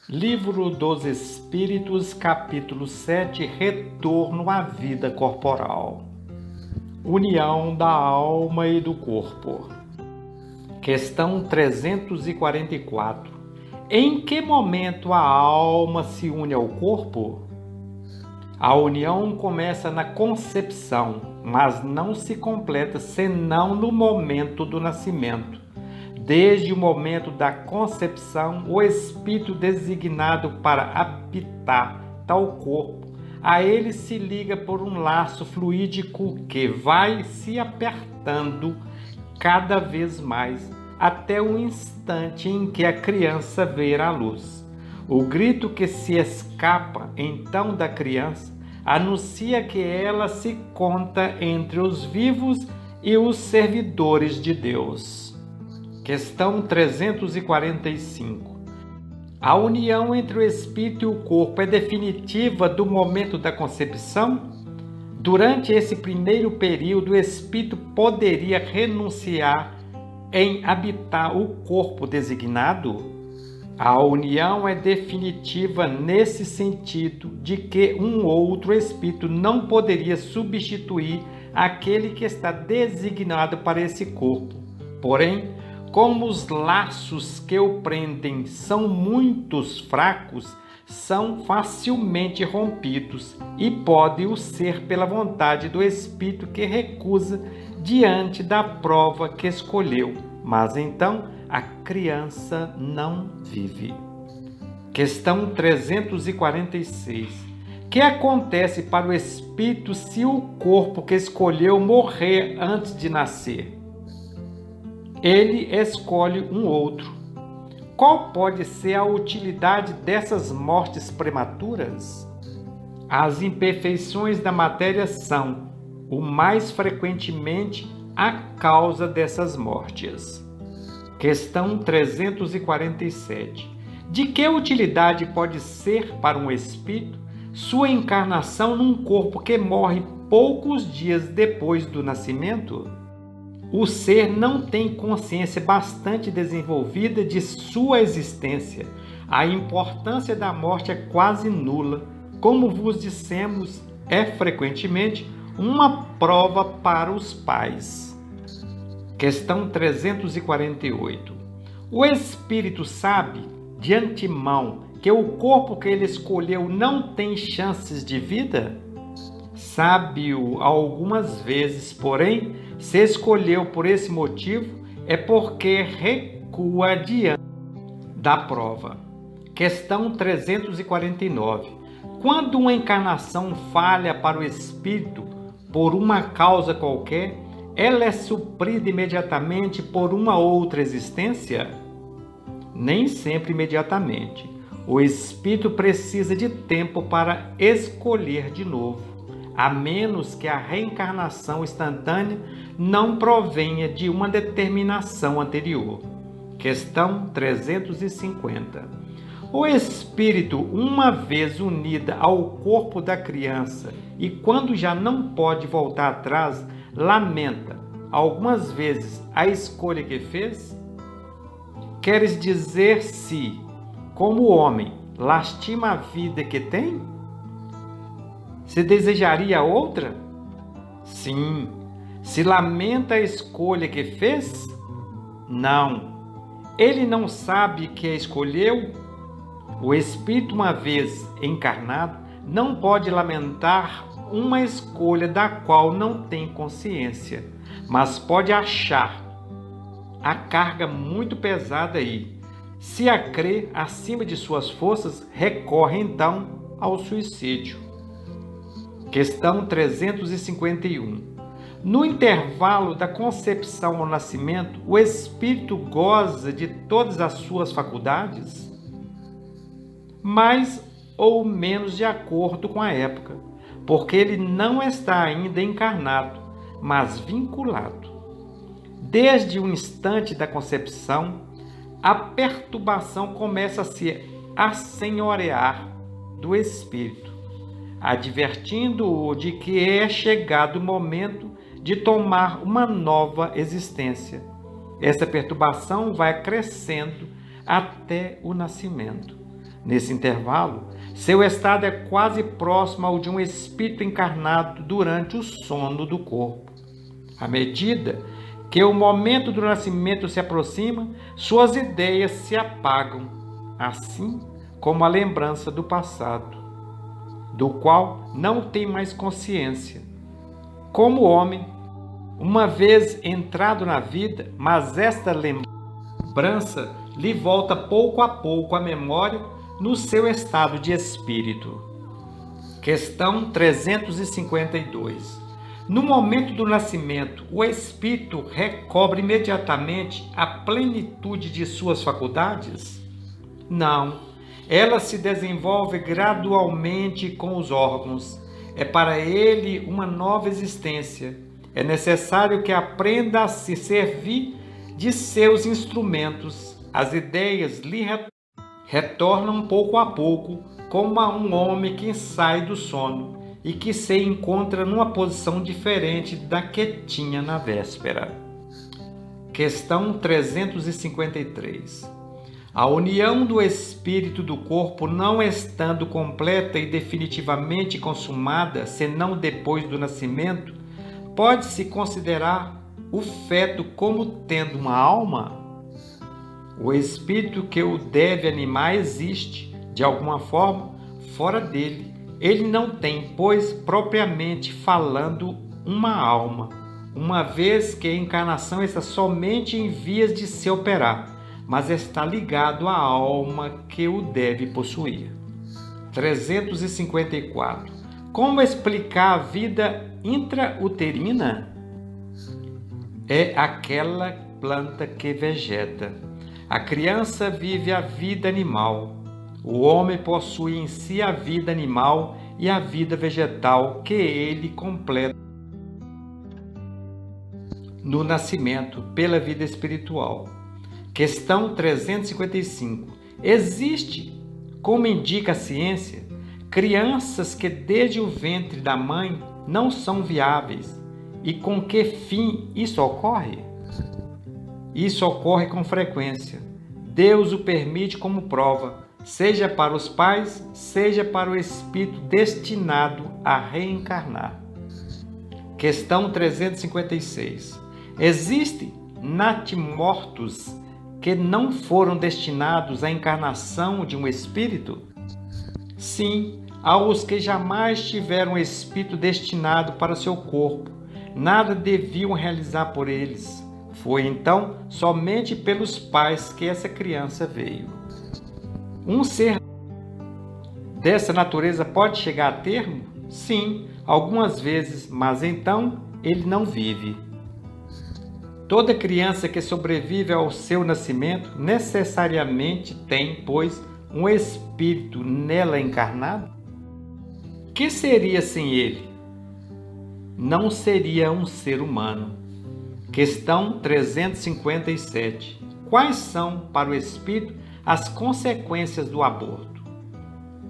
Livro dos Espíritos, capítulo 7, Retorno à vida corporal. União da alma e do corpo. Questão 344. Em que momento a alma se une ao corpo? A união começa na concepção, mas não se completa senão no momento do nascimento. Desde o momento da concepção, o espírito designado para habitar tal corpo, a ele se liga por um laço fluídico que vai se apertando cada vez mais, até o instante em que a criança vê a luz. O grito que se escapa então da criança anuncia que ela se conta entre os vivos e os servidores de Deus. Questão 345. A união entre o espírito e o corpo é definitiva do momento da concepção? Durante esse primeiro período, o espírito poderia renunciar em habitar o corpo designado? A união é definitiva nesse sentido de que um outro espírito não poderia substituir aquele que está designado para esse corpo. Porém, como os laços que o prendem são muitos fracos, são facilmente rompidos e pode o ser pela vontade do espírito que recusa diante da prova que escolheu. Mas então a criança não vive. Questão 346. Que acontece para o espírito se o corpo que escolheu morrer antes de nascer? Ele escolhe um outro. Qual pode ser a utilidade dessas mortes prematuras? As imperfeições da matéria são, o mais frequentemente, a causa dessas mortes. Questão 347. De que utilidade pode ser para um espírito sua encarnação num corpo que morre poucos dias depois do nascimento? O ser não tem consciência bastante desenvolvida de sua existência. A importância da morte é quase nula. Como vos dissemos, é frequentemente uma prova para os pais. Questão 348. O espírito sabe, de antemão, que o corpo que ele escolheu não tem chances de vida? Sabe-o algumas vezes, porém, se escolheu por esse motivo, é porque recua diante da prova. Questão 349. Quando uma encarnação falha para o espírito por uma causa qualquer, ela é suprida imediatamente por uma outra existência? Nem sempre imediatamente. O espírito precisa de tempo para escolher de novo, a menos que a reencarnação instantânea não provenha de uma determinação anterior. Questão 350. O espírito, uma vez unida ao corpo da criança e quando já não pode voltar atrás, lamenta algumas vezes a escolha que fez? Queres dizer se, como homem, lastima a vida que tem? Se desejaria outra? Sim. Se lamenta a escolha que fez? Não. Ele não sabe que a escolheu? O espírito, uma vez encarnado, não pode lamentar uma escolha da qual não tem consciência, mas pode achar a carga muito pesada e, se a crê acima de suas forças, recorre então ao suicídio. Questão 351. No intervalo da concepção ao nascimento, o espírito goza de todas as suas faculdades? Mais ou menos de acordo com a época, porque ele não está ainda encarnado, mas vinculado. Desde o instante da concepção, a perturbação começa a se assenhorear do espírito, advertindo-o de que é chegado o momento de tomar uma nova existência. Essa perturbação vai crescendo até o nascimento. Nesse intervalo, seu estado é quase próximo ao de um espírito encarnado durante o sono do corpo. À medida que o momento do nascimento se aproxima, suas ideias se apagam, assim como a lembrança do passado, do qual não tem mais consciência. Como homem, uma vez entrado na vida, mas esta lembrança lhe volta pouco a pouco à memória no seu estado de espírito. Questão 352. No momento do nascimento, o espírito recobre imediatamente a plenitude de suas faculdades? Não. Ela se desenvolve gradualmente com os órgãos. É para ele uma nova existência. É necessário que aprenda a se servir de seus instrumentos. As ideias lhe retornam pouco a pouco, como a um homem que sai do sono e que se encontra numa posição diferente da que tinha na véspera. Questão 353. A união do espírito do corpo não estando completa e definitivamente consumada, senão depois do nascimento, pode-se considerar o feto como tendo uma alma? O espírito que o deve animar existe, de alguma forma, fora dele. Ele não tem, pois, propriamente falando, uma alma, uma vez que a encarnação está somente em vias de se operar, mas está ligado à alma que o deve possuir. 354. Como explicar a vida intrauterina? É aquela planta que vegeta. A criança vive a vida animal. O homem possui em si a vida animal e a vida vegetal que ele completa no nascimento pela vida espiritual. Questão 355. Existe, como indica a ciência, crianças que desde o ventre da mãe não são viáveis. E com que fim isso ocorre? Isso ocorre com frequência. Deus o permite como prova, seja para os pais, seja para o espírito destinado a reencarnar. Questão 356. Existem natimortos que não foram destinados à encarnação de um espírito? Sim, há os que jamais tiveram um espírito destinado para seu corpo. Nada deviam realizar por eles. Foi então somente pelos pais que essa criança veio. Um ser dessa natureza pode chegar a termo? Sim, algumas vezes, mas então ele não vive. Toda criança que sobrevive ao seu nascimento necessariamente tem, pois, um espírito nela encarnado? Que seria sem ele? Não seria um ser humano. Questão 357. Quais são, para o espírito, as consequências do aborto?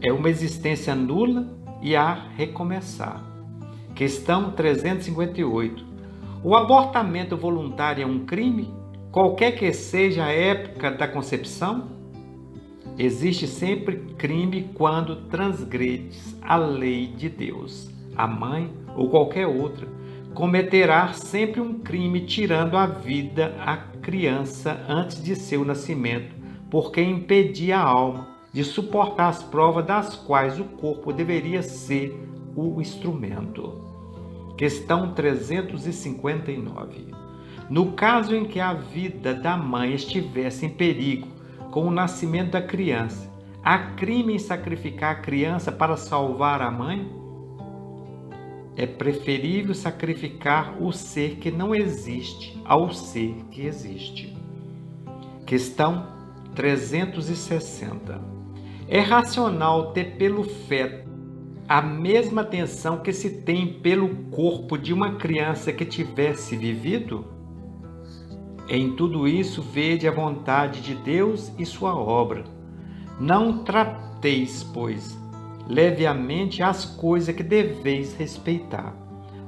É uma existência nula e a recomeçar. Questão 358. O abortamento voluntário é um crime, qualquer que seja a época da concepção? Existe sempre crime quando transgredes a lei de Deus. A mãe ou qualquer outra cometerá sempre um crime tirando a vida à criança antes de seu nascimento, porque impedia a alma de suportar as provas das quais o corpo deveria ser o instrumento. Questão 359. No caso em que a vida da mãe estivesse em perigo com o nascimento da criança, há crime em sacrificar a criança para salvar a mãe? É preferível sacrificar o ser que não existe ao ser que existe. Questão 360. É racional ter pelo feto a mesma atenção que se tem pelo corpo de uma criança que tivesse vivido? Em tudo isso, vede a vontade de Deus e sua obra. Não trateis, pois, levemente as coisas que deveis respeitar,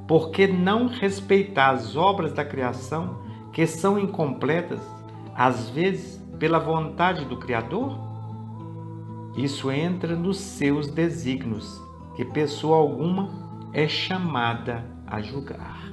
porque não respeitar as obras da criação, que são incompletas, às vezes, pela vontade do Criador? Isso entra nos seus desígnios, que pessoa alguma é chamada a julgar.